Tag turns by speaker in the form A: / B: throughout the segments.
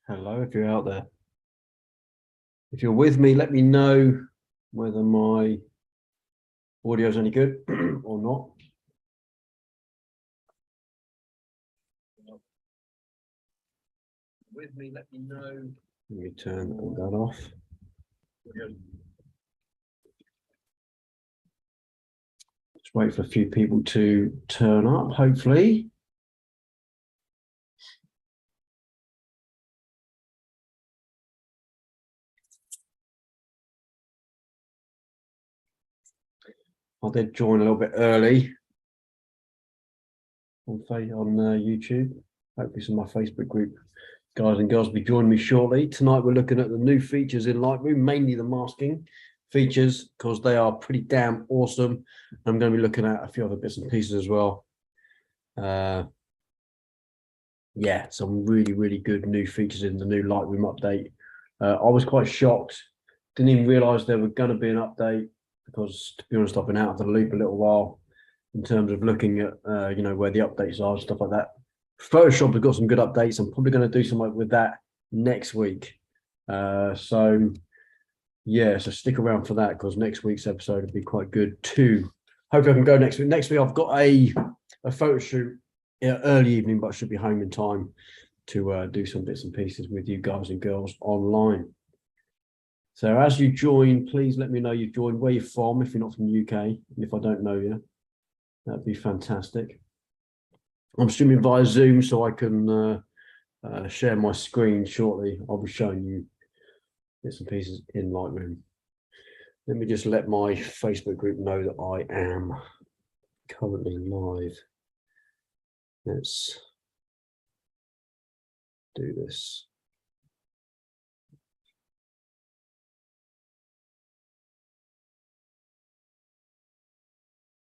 A: Hello, if you're out there. If you're with me, let me know whether my audio is any good or not. With me, let me know. Let me turn that off. Just wait for a few people to turn up, hopefully. I did join a little bit early on YouTube. Hopefully some of my Facebook group guys and girls will be joining me shortly. Tonight we're looking at the new features in Lightroom, mainly the masking features, because they are pretty damn awesome. I'm going to be looking at a few other bits and pieces as well. Yeah, some really good new features in the new Lightroom update. I was quite shocked. Didn't even realize there were going to be an update because, to be honest, I've been out of the loop a little while in terms of looking at where the updates are and stuff like that. Photoshop has got some good updates. I'm probably going to do something with that next week. So stick around for that, because next week's episode will be quite good too. Hopefully I can go next week. Next week I've got a photo shoot early evening, but I should be home in time to do some bits and pieces with you guys and girls online. So as you join, please let me know you've joined, where you're from, if you're not from the UK. And if I don't know you, that'd be fantastic. I'm streaming via Zoom, so I can share my screen shortly. I'll be showing you bits and pieces in Lightroom. Let me just let my Facebook group know that I am currently live. Let's do this.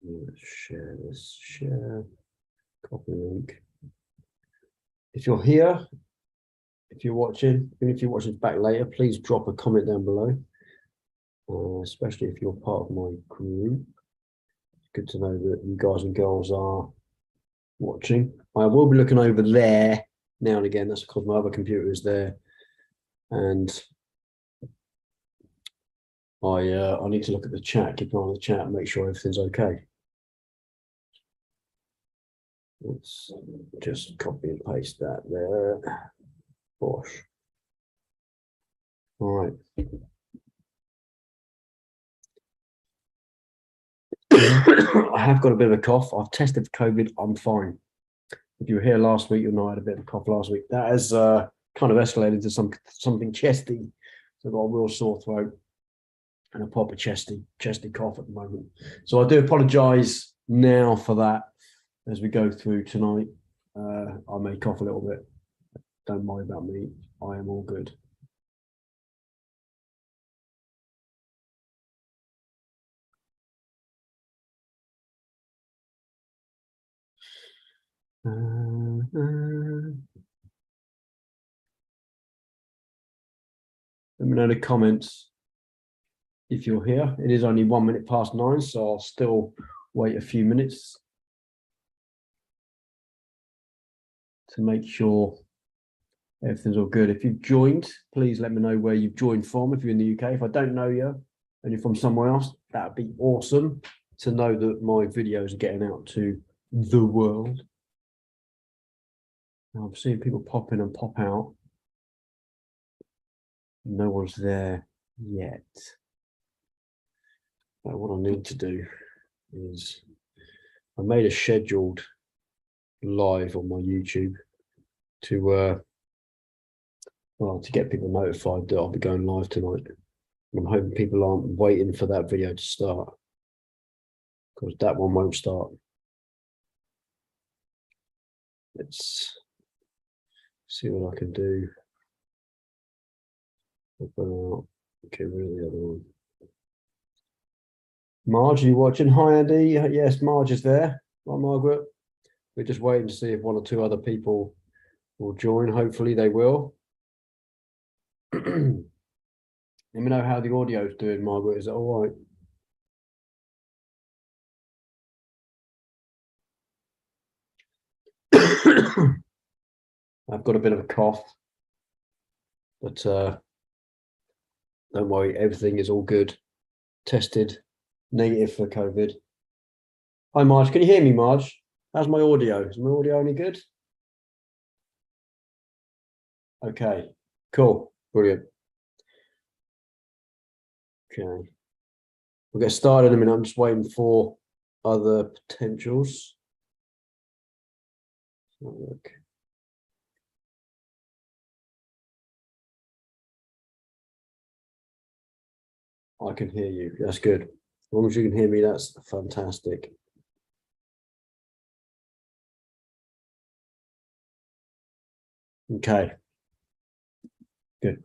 A: Let's share this, share, copy link. If you're here, if you're watching, even if you're watching back later, please drop a comment down below, especially if you're part of my group. It's good to know that you guys and girls are watching. I will be looking over there now and again. That's because my other computer is there, and I need to look at the chat, keep an eye on the chat, and make sure everything's okay. Let's just copy and paste that there. Bosh. All right. I have got a bit of a cough. I've tested for COVID. I'm fine. If you were here last week, you'll know I had a bit of a cough last week. That has kind of escalated to something chesty. So I've got a real sore throat and a proper chesty cough at the moment. So I do apologise now for that as we go through tonight. I may cough a little bit. Don't worry about me. I am all good. Let me know in the comments if you're here. It is only 1 minute past 9, so I'll still wait a few minutes to make sure everything's all good. If you've joined, please let me know where you've joined from. If you're in the UK, if I don't know you and you're from somewhere else, that'd be awesome to know that my videos are getting out to the world. Now, I'm seeing people pop in and pop out. No one's there yet. But what I need to do is I made a scheduled live on my YouTube to get people notified that I'll be going live tonight. I'm hoping people aren't waiting for that video to start, because that one won't start. Let's see what I can do. Okay, rid of the other one. Marge, are you watching? Hi, Andy. Yes, Marge is there. Hi, Margaret. We're just waiting to see if 1 or 2 other people will join. Hopefully they will. Let me know how the audio is doing, Margaret. Is that all right? I've got a bit of a cough. but don't worry, everything is all good. Tested negative for COVID. Hi, Marge. Can you hear me, Marge? How's my audio? Is my audio any good? Okay, cool, brilliant. Okay, we'll get started in a minute. I'm just waiting for other potentials. Look. I can hear you. That's good. As long as you can hear me, that's fantastic. Okay. Good.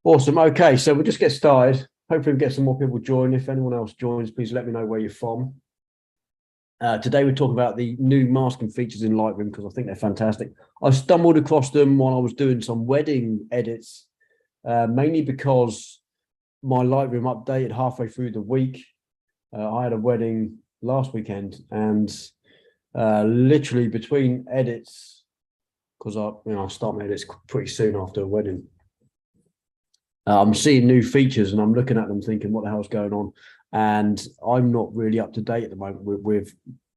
A: Awesome. Okay, so we'll just get started. Hopefully we get some more people join. If anyone else joins, please let me know where you're from. Today we're talking about the new masking features in Lightroom because I think they're fantastic. I stumbled across them while I was doing some wedding edits, mainly because my Lightroom updated halfway through the week. I had a wedding last weekend, and literally between edits, because I start my edits pretty soon after a wedding. I'm seeing new features and I'm looking at them thinking, what the hell's going on? And I'm not really up to date at the moment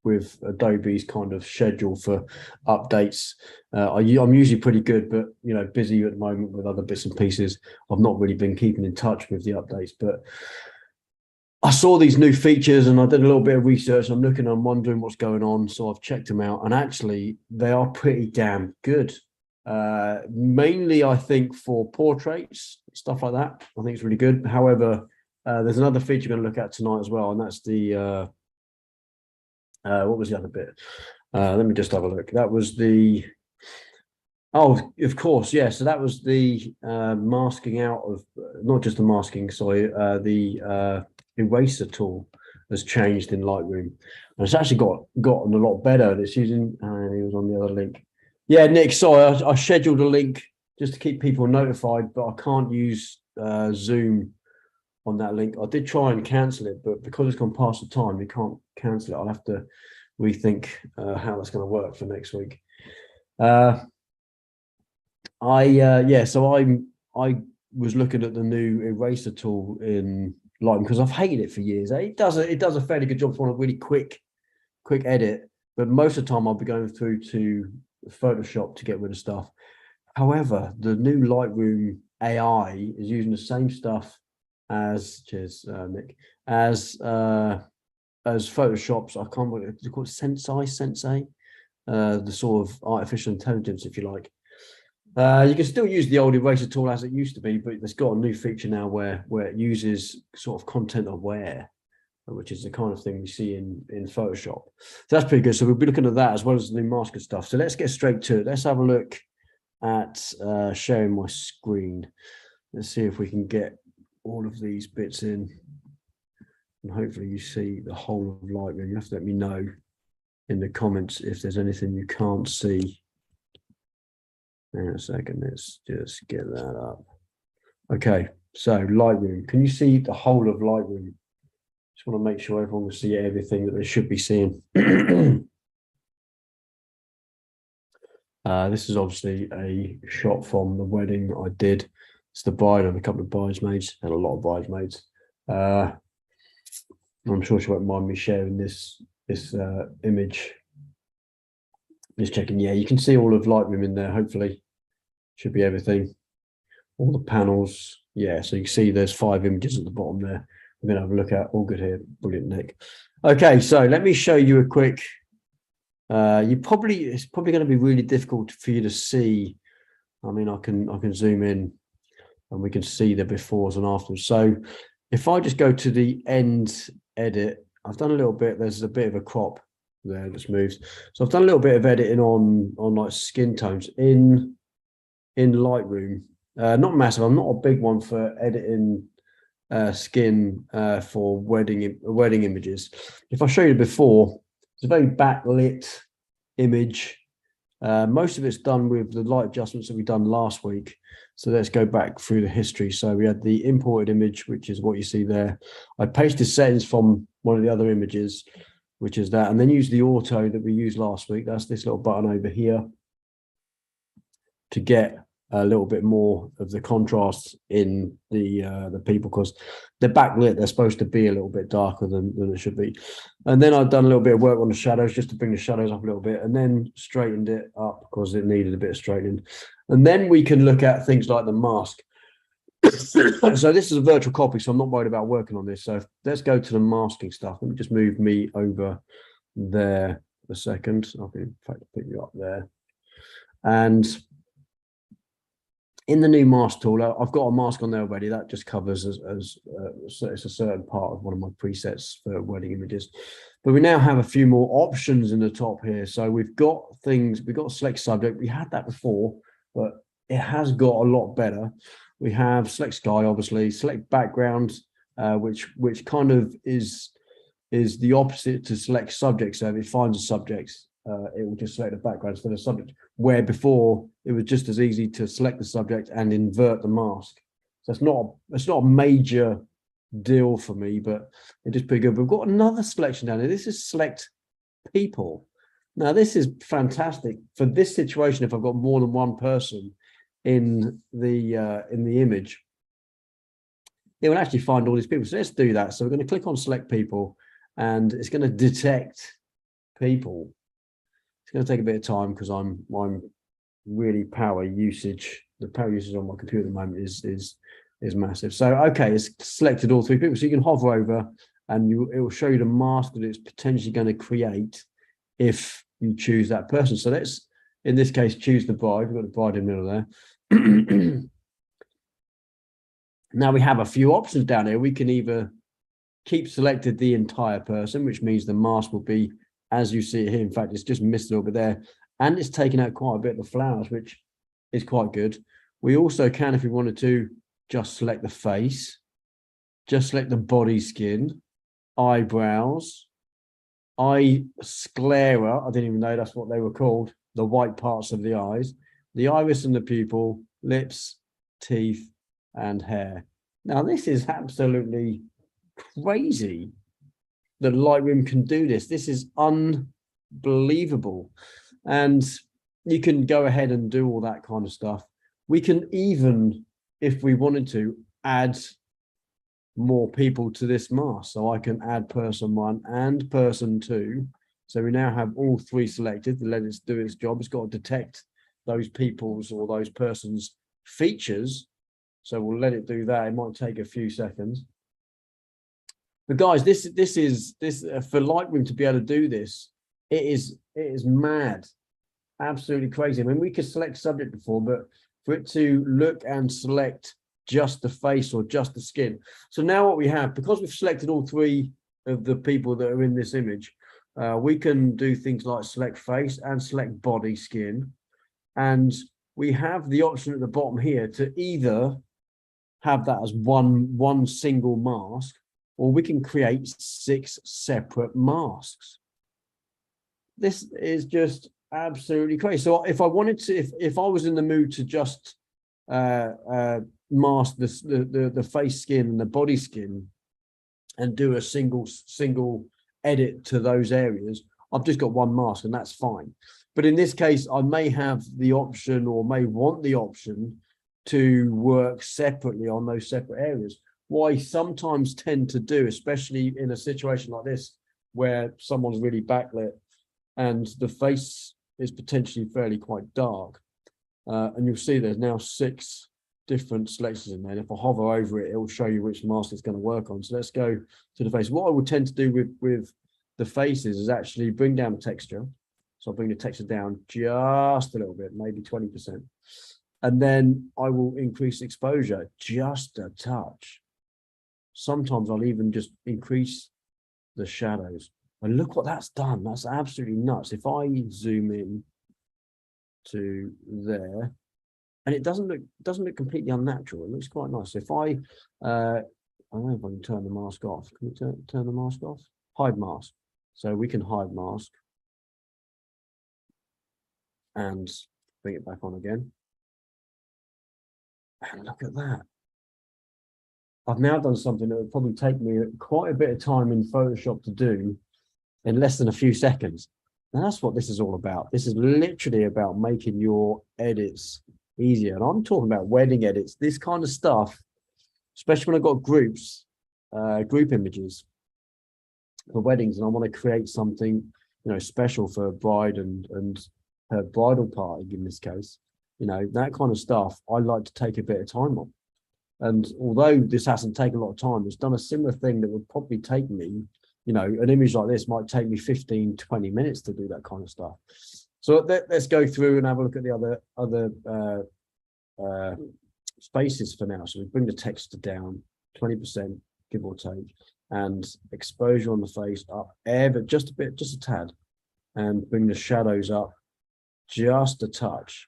A: with Adobe's kind of schedule for updates. I'm usually pretty good, but busy at the moment with other bits and pieces. I've not really been keeping in touch with the updates, but I saw these new features and I did a little bit of research. I'm looking, I'm wondering what's going on. So I've checked them out, and actually they are pretty damn good. Mainly, I think, for portraits, stuff like that. I think it's really good. However, there's another feature we're going to look at tonight as well, and that's the what was the other bit? Let me just have a look. That was the of course, yeah. So that was the masking out of, not just the masking, sorry, the eraser tool has changed in Lightroom, and it's actually gotten a lot better. And it's using, and he was on the other link. Yeah, Nick, sorry, I scheduled a link just to keep people notified, but I can't use Zoom on that link. I did try and cancel it, but because it's gone past the time, you can't cancel it. I'll have to rethink how that's going to work for next week. So I was looking at the new eraser tool in Lightroom because I've hated it for years. It does a fairly good job for a really quick edit, but most of the time I'll be going through to Photoshop to get rid of stuff. However, the new Lightroom AI is using the same stuff as Nick, as Photoshop's, I can't remember, it's called Sensei, the sort of artificial intelligence, if you like. You can still use the old eraser tool as it used to be, but it's got a new feature now where it uses sort of content aware, which is the kind of thing we see in Photoshop. So that's pretty good. So we'll be looking at that as well as the new masking stuff. So let's get straight to it. Let's have a look at sharing my screen. Let's see if we can get all of these bits in, and hopefully you see the whole of Lightroom. You have to let me know in the comments if there's anything you can't see. Hang on a second, let's just get that up. Okay, so Lightroom. Can you see the whole of Lightroom? Just want to make sure everyone will see everything that they should be seeing. This is obviously a shot from the wedding I did. It's the bride and a couple of bridesmaids, and a lot of bridesmaids. I'm sure she won't mind me sharing this image. Just checking. Yeah, you can see all of Lightroom in there. Hopefully, should be everything. All the panels. Yeah, so you can see there's 5 images at the bottom there. We're going to have a look at. All good here. Brilliant, Nick. Okay, so let me show you a quick. It's probably going to be really difficult for you to see. I mean, I can zoom in, and we can see the befores and afters. So if I just go to the end edit, I've done a little bit. There's a bit of a crop there that's moved. So I've done a little bit of editing on like skin tones in Lightroom. Not massive. I'm not a big one for editing skin for wedding images. If I show you before, it's a very backlit image. Most of it's done with the light adjustments that we've done last week. So let's go back through the history. So we had the imported image, which is what you see there. I pasted settings from one of the other images, which is that, and then use the auto that we used last week. That's this little button over here to get a little bit more of the contrast in the people, because they're backlit. They're supposed to be a little bit darker than it should be. And then I've done a little bit of work on the shadows just to bring the shadows up a little bit, and then straightened it up because it needed a bit of straightening. And then we can look at things like the mask. So this is a virtual copy, so I'm not worried about working on this. So let's go to the masking stuff. Let me just move me over there a second. I can in fact pick you up there. And in the new mask tool, I've got a mask on there already. That just covers it's a certain part of one of my presets for wedding images. But we now have a few more options in the top here. So we've got select subject. We had that before, but it has got a lot better. We have select sky, obviously, select background, which kind of is the opposite to select subject. So if it finds a subject, it will just select the background instead of subject, where before it was just as easy to select the subject and invert the mask. So it's not a major deal for me, but it is pretty good. We've got another selection down here. This is select people. Now this is fantastic for this situation. If I've got more than one person in the image, it will actually find all these people. So let's do that. So we're going to click on select people, and it's going to detect people. It's going to take a bit of time because I'm really power usage. The power usage on my computer at the moment is massive. So okay, it's selected all three people. So you can hover over, and it will show you the mask that it's potentially going to create if you choose that person. So let's, in this case, choose the bride. We've got the bride in the middle there. Now we have a few options down here. We can either keep selected the entire person, which means the mask will be as you see it here. In fact, it's just missed a little bit there, and it's taken out quite a bit of the flowers, which is quite good. We also can, if we wanted to, just select the face, just select the body skin, eyebrows, eye sclera. I didn't even know that's what they were called. The white parts of the eyes, the iris and the pupil, lips, teeth, and hair. Now, this is absolutely crazy that Lightroom can do this. This is unbelievable. And you can go ahead and do all that kind of stuff. We can even, if we wanted to, add more people to this mask. So I can add person 1 and person 2. So we now have all 3 selected to let it do its job. It's got to detect those people's or those persons' features. So we'll let it do that. It might take a few seconds. But guys, this for Lightroom to be able to do this, it is mad, absolutely crazy. I mean, we could select subject before, but for it to look and select just the face or just the skin. So now what we have, because we've selected all 3 of the people that are in this image, we can do things like select face and select body skin. And we have the option at the bottom here to either have that as one single mask, or we can create 6 separate masks. This is just absolutely crazy. So if I wanted to, if I was in the mood to just mask the face skin and the body skin and do a single edit to those areas, I've just got one mask and that's fine. But in this case, I may have the option, or may want the option, to work separately on those separate areas. What I sometimes tend to do, especially in a situation like this, where someone's really backlit and the face is potentially fairly quite dark, and you'll see there's now 6 different selections in there. And if I hover over it, it will show you which mask it's going to work on. So let's go to the face. What I would tend to do with the faces is actually bring down the texture. So I'll bring the texture down just a little bit, maybe 20%. And then I will increase exposure just a touch. Sometimes I'll even just increase the shadows. And look what that's done. That's absolutely nuts. If I zoom in to there, and it doesn't look completely unnatural. It looks quite nice. If I don't know if I can turn the mask off. Can we turn the mask off? Hide mask. So we can hide mask and bring it back on again. And look at that. I've now done something that would probably take me quite a bit of time in Photoshop to do in less than a few seconds. And that's what this is all about. This is literally about making your edits easier. And I'm talking about wedding edits, this kind of stuff, especially when I've got groups, group images for weddings, and I want to create something, special for a bride and her bridal party in this case. That kind of stuff I like to take a bit of time on. And although this hasn't taken a lot of time, it's done a similar thing that would probably take me, an image like this might take me 15-20 minutes to do that kind of stuff. So let's go through and have a look at the other spaces for now. So we bring the texture down 20%, give or take, and exposure on the face up ever just a bit, just a tad, and bring the shadows up just a touch.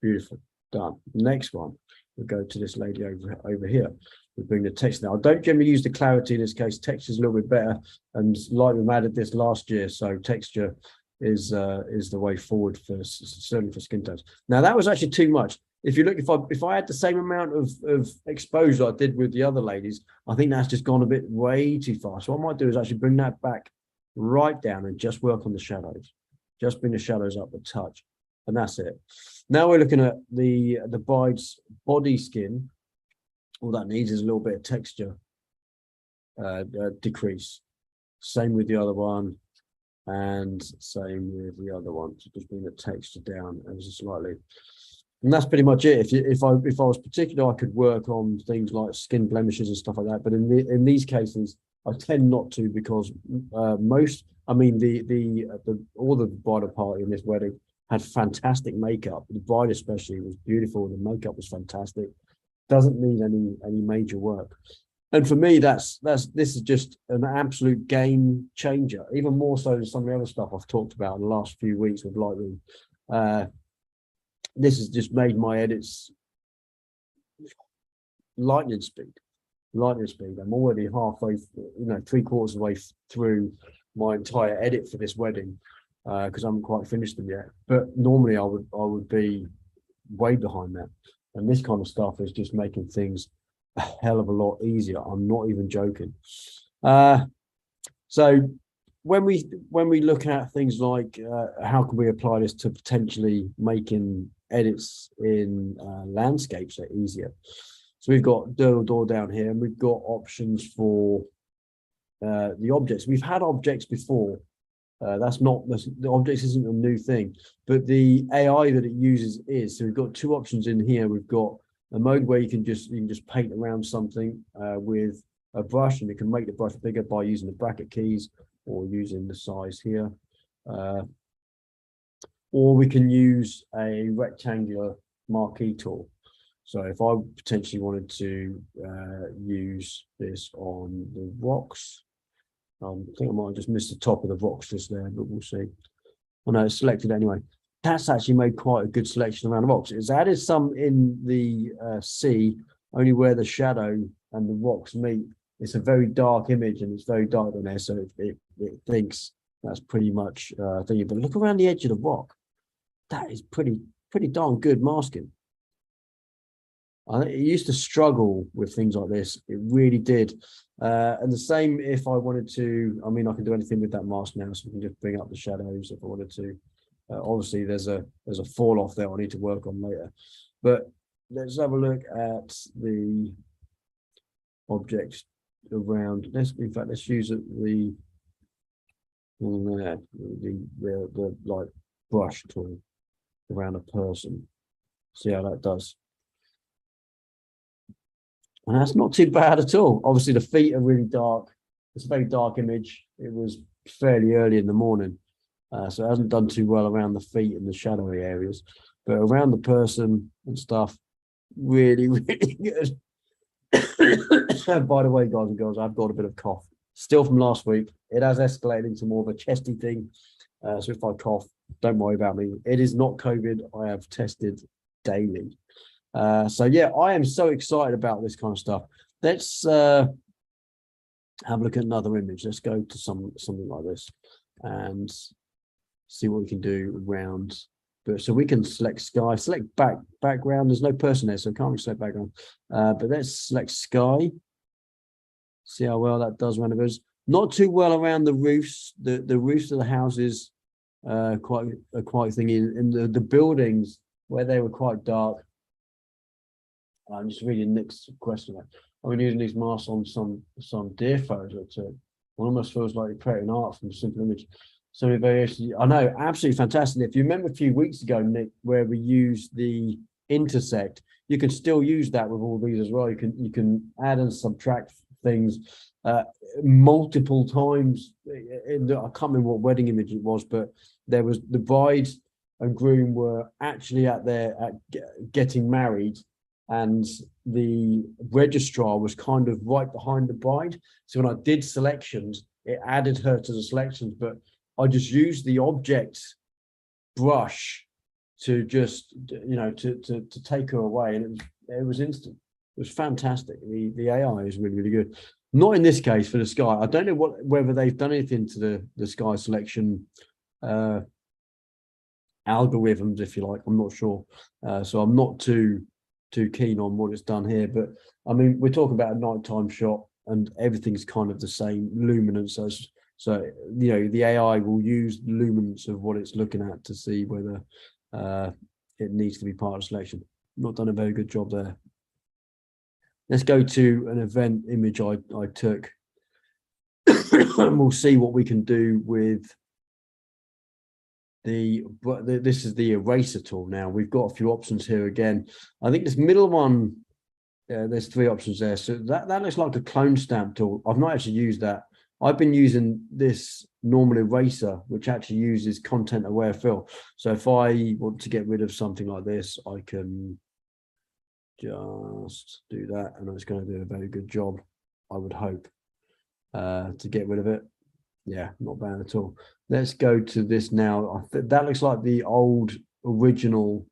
A: Beautiful, done. Next one, we'll go to this lady over here. We bring the text now. I don't generally use the clarity in this case. Texture is a little bit better, and Lightroom added this last year, so texture is the way forward for certainly for skin tones. Now that was actually too much. If you look, if I had the same amount of exposure I did with the other ladies, I think that's just gone a bit way too far. So what I might do is actually bring that back right down and just work on the shadows. Just bring the shadows up a touch, and that's it. Now we're looking at the bride's body skin. All that needs is a little bit of texture decrease. Same with the other one, and same with the other one. So just bring the texture down ever so slightly. And that's pretty much it. If I was particular, I could work on things like skin blemishes and stuff like that. But in these cases, I tend not to, because all the bridal party in this wedding had fantastic makeup. The bride especially was beautiful. The makeup was fantastic. Doesn't need any major work. And for me, this is just an absolute game changer, even more so than some of the other stuff I've talked about in the last few weeks with Lightroom. This has just made my edits lightning speed. I'm already halfway, 3/4 of the way through my entire edit for this wedding, because I haven't quite finished them yet. But normally I would be way behind that. And this kind of stuff is just making things a hell of a lot easier. I'm not even joking. So when we look at things like how can we apply this to potentially making edits in landscapes are easier. So we've got door down here, and we've got options for the objects. We've had objects before. The objects isn't a new thing, but the AI that it uses is. So we've got two options in here. We've got a mode where you can just paint around something with a brush, and you can make the brush bigger by using the bracket keys or using the size here. Or we can use a rectangular marquee tool. So if I potentially wanted to use this on the rocks, I think I might have just missed the top of the rocks just there, but we'll see. Oh no, it's selected anyway. That's actually made quite a good selection around the rocks. It's added some in the sea, only where the shadow and the rocks meet. It's a very dark image, and it's very dark in there, so it thinks that's pretty much thingy. But look around the edge of the rock. That is pretty darn good masking. I think it used to struggle with things like this. It really did. And the same if I wanted to. I mean, I can do anything with that mask now, so we can just bring up the shadows if I wanted to. Obviously, there's a fall off there I need to work on later. But let's have a look at the objects around. Let's use the like brush tool around a person. See how that does. And that's not too bad at all. Obviously, the feet are really dark. It's a very dark image. It was fairly early in the morning, so it hasn't done too well around the feet and the shadowy areas. But around the person and stuff, really good. By the way, guys and girls, I've got a bit of cough. Still from last week. It has escalated into more of a chesty thing. So if I cough, don't worry about me. It is not COVID. I have tested daily. So yeah, I am so excited about this kind of stuff. Let's have a look at another image. Let's go to something like this and see what we can do around. So we can select sky, select background. There's no person there, so can't we select background? But let's select sky. See how well that does around the roofs. Not too well around the roofs. The roofs of the houses quite thingy. In the buildings where they were quite dark, I'm just reading Nick's question. I've been using these masks on some deer photos I took. One almost feels like you're creating art from a simple image. So many variations. I know, absolutely fantastic. If you remember a few weeks ago, Nick, where we used the intersect, you can still use that with all these as well. You can add and subtract things multiple times. I can't remember what wedding image it was, but there was the bride and groom were actually at getting married, and the registrar was kind of right behind the bride. So when I did selections, it added her to the selections, but I just used the object brush to just, you know, to take her away, and it was instant. It was fantastic. The AI is really, really good. Not in this case for the sky. I don't know whether they've done anything to the sky selection algorithms, if you like. I'm not sure. So I'm not too keen on what it's done here. But I mean, we're talking about a nighttime shot, and everything's kind of the same luminance. So you know, the AI will use luminance of what it's looking at to see whether it needs to be part of selection. Not done a very good job there. Let's go to an event image I took, and we'll see what we can do with this is the eraser tool. Now we've got a few options here again. I think this middle one, there's 3 options there. So that looks like a clone stamp tool. I've not actually used that. I've been using this normal eraser, which actually uses content aware fill. So if I want to get rid of something like this, I can just do that, and it's going to do a very good job, I would hope, to get rid of it. Yeah, not bad at all. Let's go to this now. That looks like the old original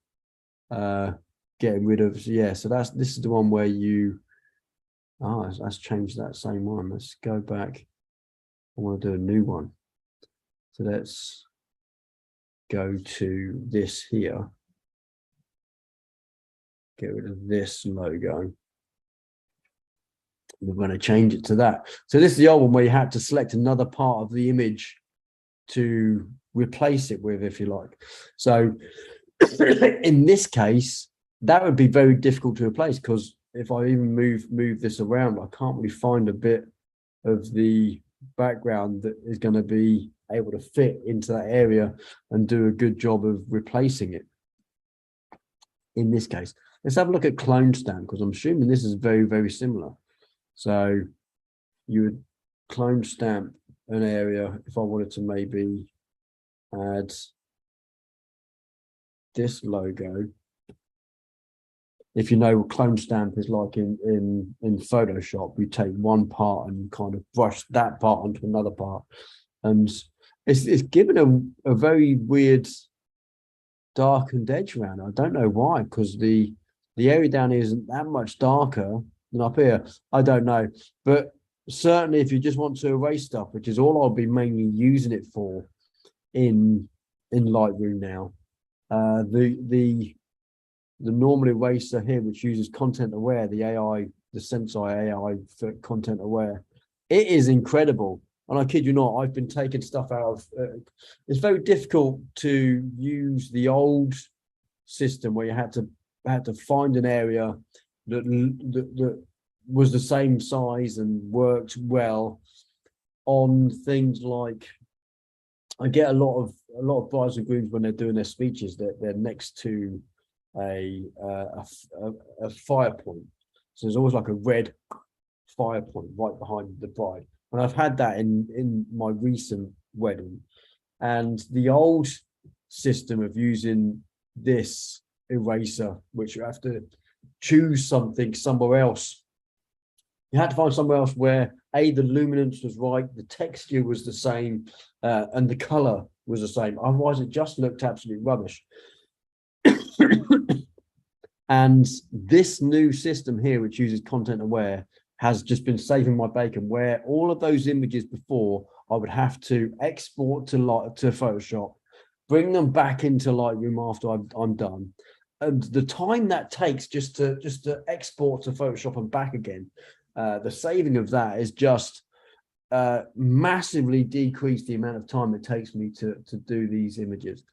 A: getting rid of. Yeah, so this is the one where you let's change that same one. Let's go back. I want to do a new one. So let's go to this here. Get rid of this logo. We're going to change it to that. So this is the old one where you had to select another part of the image to replace it with, if you like. So in this case, that would be very difficult to replace, because if I even move this around, I can't really find a bit of the background that is going to be able to fit into that area and do a good job of replacing it. In this case, let's have a look at clone stamp, because I'm assuming this is very, very similar. So you would clone stamp an area. If I wanted to maybe add this logo, if you know what clone stamp is like in Photoshop, you take one part and kind of brush that part onto another part, and it's given a very weird darkened edge around it. I don't know why, because the area down here isn't that much darker than up here. I don't know, but certainly if you just want to erase stuff, which is all I'll be mainly using it for in Lightroom now, the normal eraser here, which uses content aware, the AI, the Sensei AI for content aware, it is incredible. And I kid you not, I've been taking stuff out of it's very difficult to use the old system where you had to find an area that was the same size and worked well on things like, I get a lot of brides and grooms when they're doing their speeches, that they're next to a fire point. So there's always like a red fire point right behind the bride. And I've had that in my recent wedding. And the old system of using this eraser, which you have to choose something somewhere else, you had to find somewhere else where the luminance was right, the texture was the same, and the color was the same. Otherwise it just looked absolutely rubbish. And this new system here, which uses content aware, has just been saving my bacon, where all of those images before I would have to export to Photoshop, bring them back into Lightroom after I'm done, and the time that takes just to export to Photoshop and back again, the saving of that is just massively decreased the amount of time it takes me to do these images.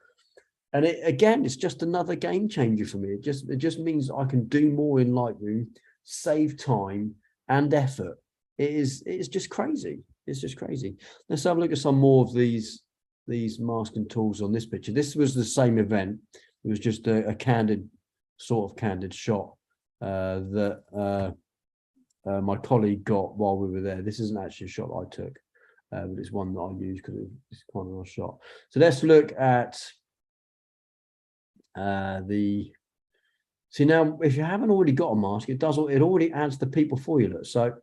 A: And it's just another game changer for me. It just means I can do more in Lightroom, save time and effort. It's just crazy. It's just crazy. Let's have a look at some more of these masking tools on this picture. This was the same event. It was just a candid shot that my colleague got while we were there. This isn't actually a shot I took, but it's one that I used because it's quite a nice shot. So let's look at see now, if you haven't already got a mask, it already adds the people for you. Look, so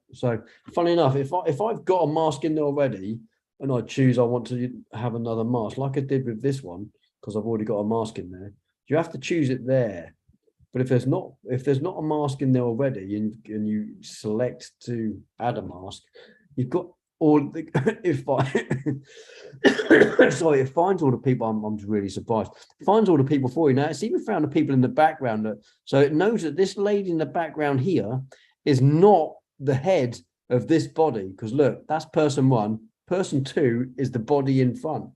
A: funny enough, if I've got a mask in there already and I choose I want to have another mask, like I did with this one, because I've already got a mask in there, you have to choose it there. But if there's not a mask in there already and you select to add a mask, you've got all the sorry, it finds all the people. I'm really surprised. It finds all the people for you. Now it's even found the people in the background. So it knows that this lady in the background here is not the head of this body, because look, that's person one. Person two is the body in front.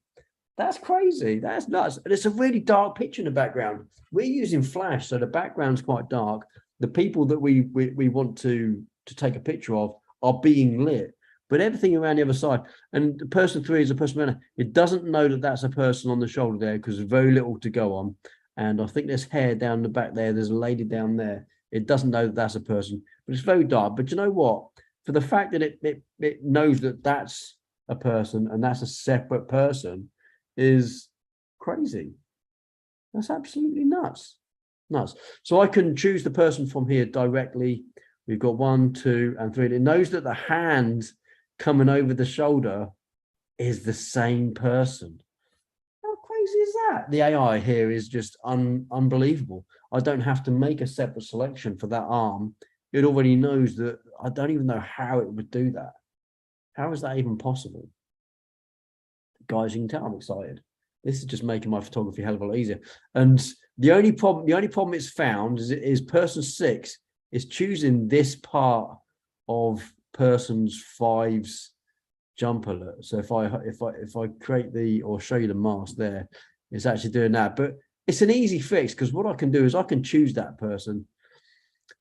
A: That's crazy. That's nuts. And it's a really dark picture in the background. We're using flash, so the background's quite dark. The people that we want to take a picture of are being lit, but everything around the other side. And person three is a person around. It doesn't know that that's a person on the shoulder there because there's very little to go on. And I think there's hair down the back there. There's a lady down there. It doesn't know that that's a person, but it's very dark. But you know what? For the fact that it knows that that's a person and that's a separate person is crazy. That's absolutely nuts. So I can choose the person from here directly. We've got 1, 2, and 3. It knows that the hand coming over the shoulder is the same person. How crazy is that? The AI here is just unbelievable. I don't have to make a separate selection for that arm. It already knows that. I don't even know how it would do that. How is that even possible? Guys, you can tell I'm excited. This is just making my photography a hell of a lot easier. And the only problem it's found is person 6 is choosing this part of person's 5's jump alert. So if I create or show you the mask there, it's actually doing that. But it's an easy fix, because what I can do is I can choose that person,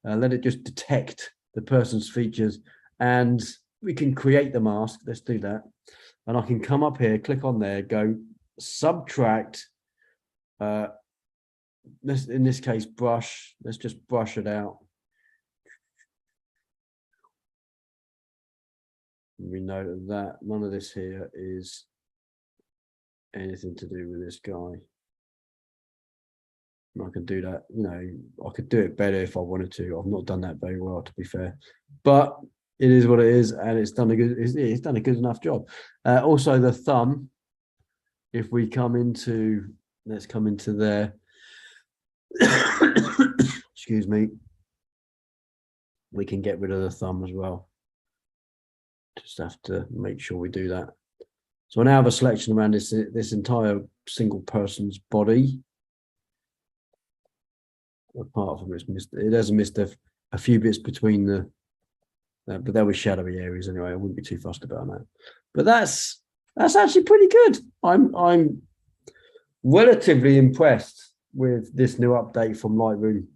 A: let it just detect the person's features, and we can create the mask. Let's do that. And I can come up here, click on there, go subtract. Let's, in this case, brush. Let's just brush it out. We know that none of this here is anything to do with this guy. And I can do that, I could do it better if I wanted to. I've not done that very well, to be fair, but it is what it is, and it's done a good enough job. Also the thumb, if we come into, let's come into there. Excuse me. We can get rid of the thumb as well. Just have to make sure we do that. So I now have a selection around this entire single person's body. Apart from it has missed a few bits between the, but there were shadowy areas anyway. I wouldn't be too fussed about that. But that's actually pretty good. I'm relatively impressed with this new update from Lightroom,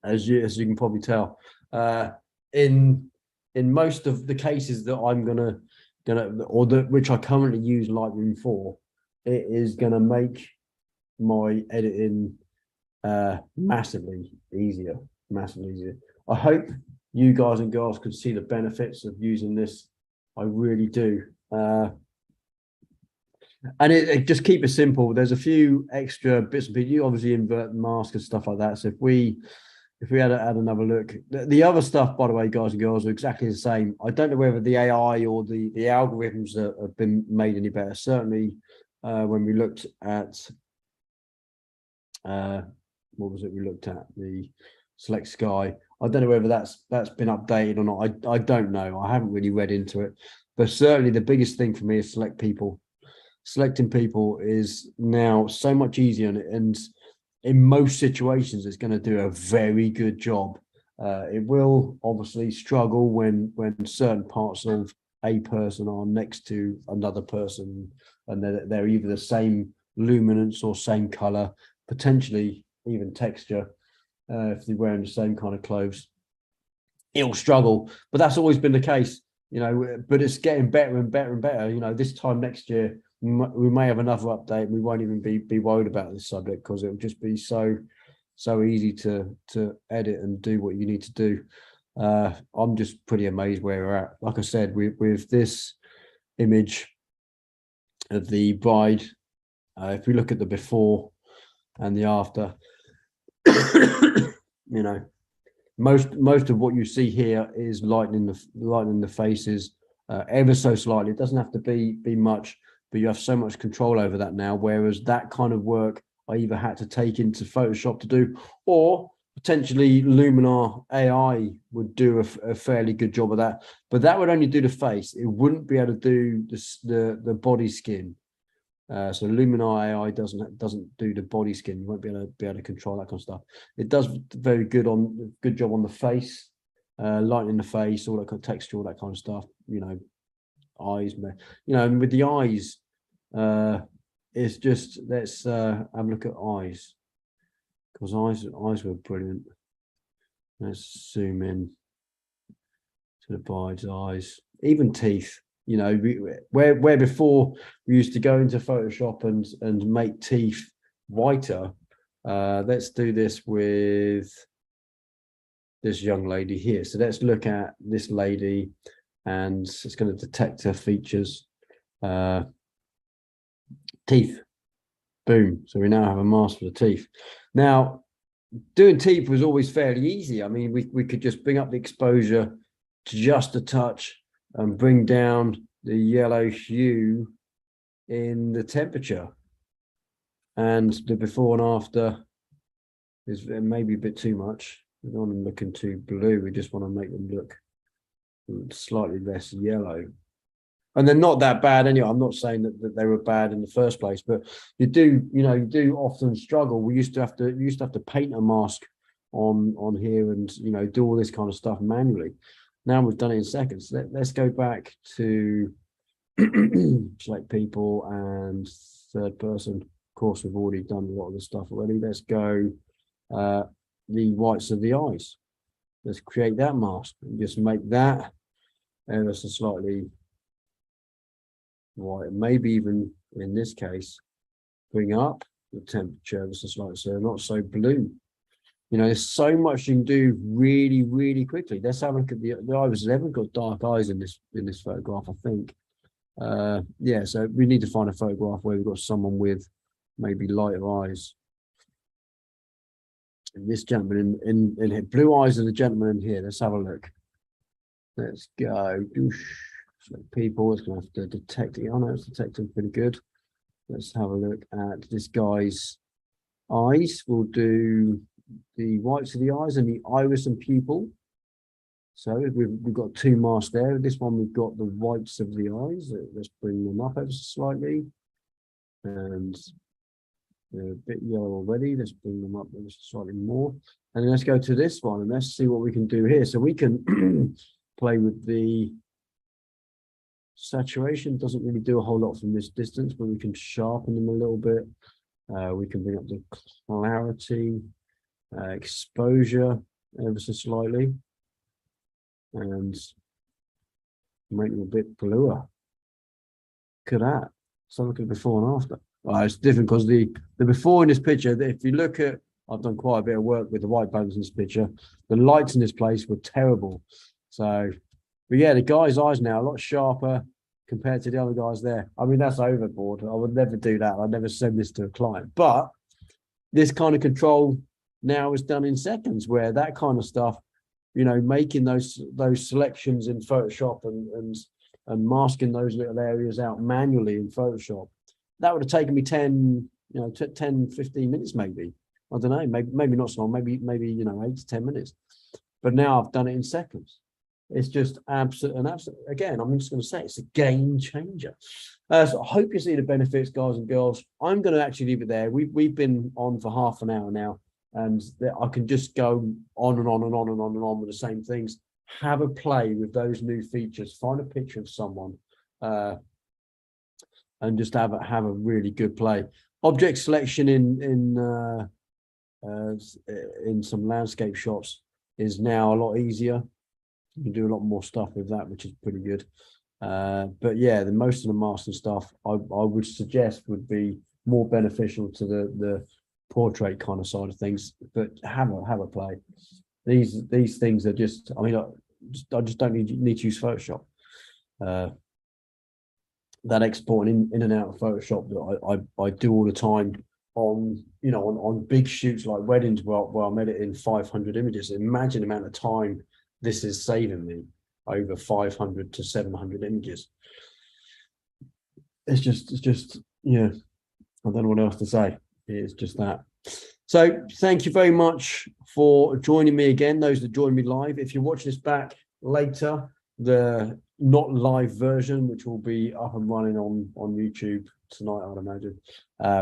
A: as you can probably tell. In most of the cases that I'm gonna which I currently use Lightroom for, it is gonna make my editing massively easier. I hope you guys and girls can see the benefits of using this. I really do. And it just keep it simple. There's a few extra bits and pieces. You obviously invert the mask and stuff like that. So if we had another look, the other stuff, by the way, guys and girls, are exactly the same. I don't know whether the AI or the algorithms have been made any better. Certainly, when we looked at what was it we looked at, the select sky, I don't know whether that's been updated or not. I don't know. I haven't really read into it, but certainly the biggest thing for me is select people. Selecting people is now so much easier, and in most situations it's going to do a very good job. It will obviously struggle when certain parts of a person are next to another person and they're either the same luminance or same color, potentially even texture. If they're wearing the same kind of clothes, it'll struggle. But that's always been the case, you know. But it's getting better and better and better. You know, this time next year we may have another update. And we won't even be worried about this subject because it'll just be so easy to edit and do what you need to do. I'm just pretty amazed where we're at. Like I said, with this image of the bride, if we look at the before and the after, you know, most of what you see here is lightening the faces ever so slightly. It doesn't have to be much, but you have so much control over that now. Whereas that kind of work I either had to take into Photoshop to do, or potentially Luminar AI would do a fairly good job of that. But that would only do the face. It wouldn't be able to do the body skin. So Luminar AI doesn't do the body skin. You won't be able to control that kind of stuff. It does good job on the face, lightening the face, all that kind of texture, all that kind of stuff. You know, eyes, you know, and with the eyes, it's just let's have a look at eyes, because eyes were brilliant. Let's zoom in to the bride's eyes, even teeth. You know, where before we used to go into Photoshop and make teeth whiter. Let's do this with this young lady here. So let's look at this lady, and it's going to detect her features. Teeth, boom. So we now have a mask for the teeth. Now, doing teeth was always fairly easy. I mean, we could just bring up the exposure to just a touch and bring down the yellow hue in the temperature. And the before and after is maybe a bit too much. We don't want them looking too blue. We just want to make them look slightly less yellow. And they're not that bad anyway. I'm not saying that they were bad in the first place, but you do often struggle. We used to have to paint a mask on here and, you know, do all this kind of stuff manually. Now we've done it in seconds. Let's go back to select people and third person. Of course, we've already done a lot of the stuff already. Let's go the whites of the eyes. Let's create that mask and just make that ever so slightly white. Maybe even in this case, bring up the temperature ever so slightly, so not so blue. You know, there's so much you can do really, really quickly. Let's have a look at the iris. They haven't got dark eyes in this photograph, I think. Yeah, so we need to find a photograph where we've got someone with maybe lighter eyes. And this gentleman in here, blue eyes of the gentleman in here. Let's have a look. Let's go. So people, it's going to have to detect it. I know it's detecting pretty good. Let's have a look at this guy's eyes. We'll do the whites of the eyes and the iris and pupil. So we've got two masks there. This one we've got the whites of the eyes. Let's bring them up ever so slightly, and they're a bit yellow already. Let's bring them up ever so slightly more, and then let's go to this one and let's see what we can do here. So we can play with the saturation. Doesn't really do a whole lot from this distance, but we can sharpen them a little bit. We can bring up the clarity, exposure ever so slightly, and make them a bit bluer. Look at that. So look at before and after. Well, it's different because the before in this picture, if you look at, I've done quite a bit of work with the white balance in this picture. The lights in this place were terrible. So, but yeah, the guy's eyes now a lot sharper compared to the other guys there. I mean, that's overboard. I would never do that. I'd never send this to a client. But this kind of control now is done in seconds, where that kind of stuff, you know, making those selections in Photoshop and masking those little areas out manually in Photoshop, that would have taken me 10, 15 minutes maybe. I don't know, maybe not so long, maybe 8 to 10 minutes. But now I've done it in seconds. It's just absolute. Again, I'm just going to say it's a game changer. So I hope you see the benefits, guys and girls. I'm going to actually leave it there. We've been on for half an hour now, and I can just go on and on and on and on and on with the same things. Have a play with those new features. Find a picture of someone, and just have a really good play. Object selection in some landscape shots is now a lot easier. You can do a lot more stuff with that, which is pretty good. But yeah, the most of the masking stuff I would suggest would be more beneficial to the portrait kind of side of things. But have a play. These things are just, I mean, I just don't need to use Photoshop. That exporting in and out of Photoshop that I do all the time on, you know, on big shoots like weddings where I'm editing 500 images. Imagine the amount of time this is saving me, over 500 to 700 images. It's just, yeah, I don't know what else to say. It's just that. So thank you very much for joining me again, those that joined me live. If you're watching this back later, the not live version, which will be up and running on YouTube tonight, I'd imagine,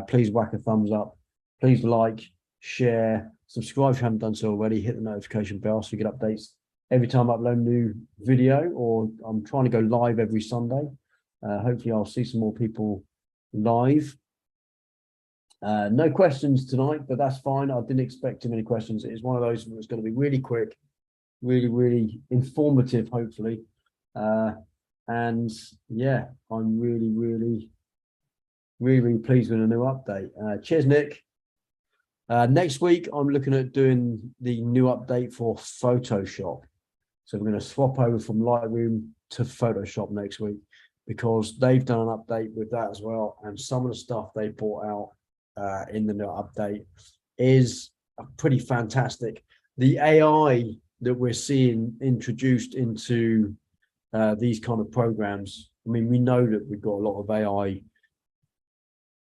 A: please whack a thumbs up. Please like, share, subscribe if you haven't done so already. Hit the notification bell so you get updates every time I upload a new video, or I'm trying to go live every Sunday. Hopefully I'll see some more people live. No questions tonight, but that's fine. I didn't expect too many questions. It's one of those that's going to be really quick, really informative, hopefully. And yeah, I'm really pleased with a new update. Cheers, Nick. Next week, I'm looking at doing the new update for Photoshop. So we're going to swap over from Lightroom to Photoshop next week, because they've done an update with that as well. And some of the stuff they brought out in the new update is pretty fantastic. The AI that we're seeing introduced into these kind of programs, I mean, we know that we've got a lot of AI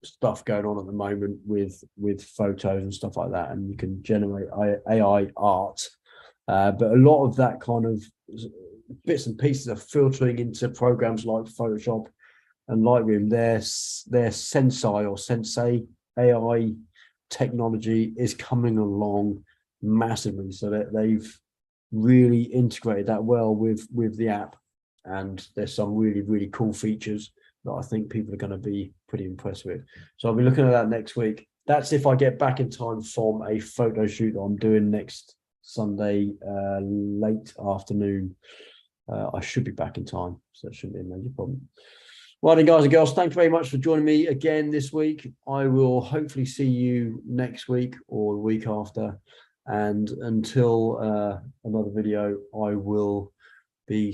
A: stuff going on at the moment with photos and stuff like that, and you can generate AI art, but a lot of that kind of bits and pieces are filtering into programs like Photoshop and Lightroom. Their Sensei AI technology is coming along massively, so that they've really integrated that well with the app, and there's some really cool features that I think people are going to be pretty impressed with. So I'll be looking at that next week. That's if I get back in time from a photo shoot that I'm doing next Sunday, late afternoon. I should be back in time, so it shouldn't be a major problem. Well then, guys and girls, thank you very much for joining me again this week. I will hopefully see you next week or the week after. And until another video, I will be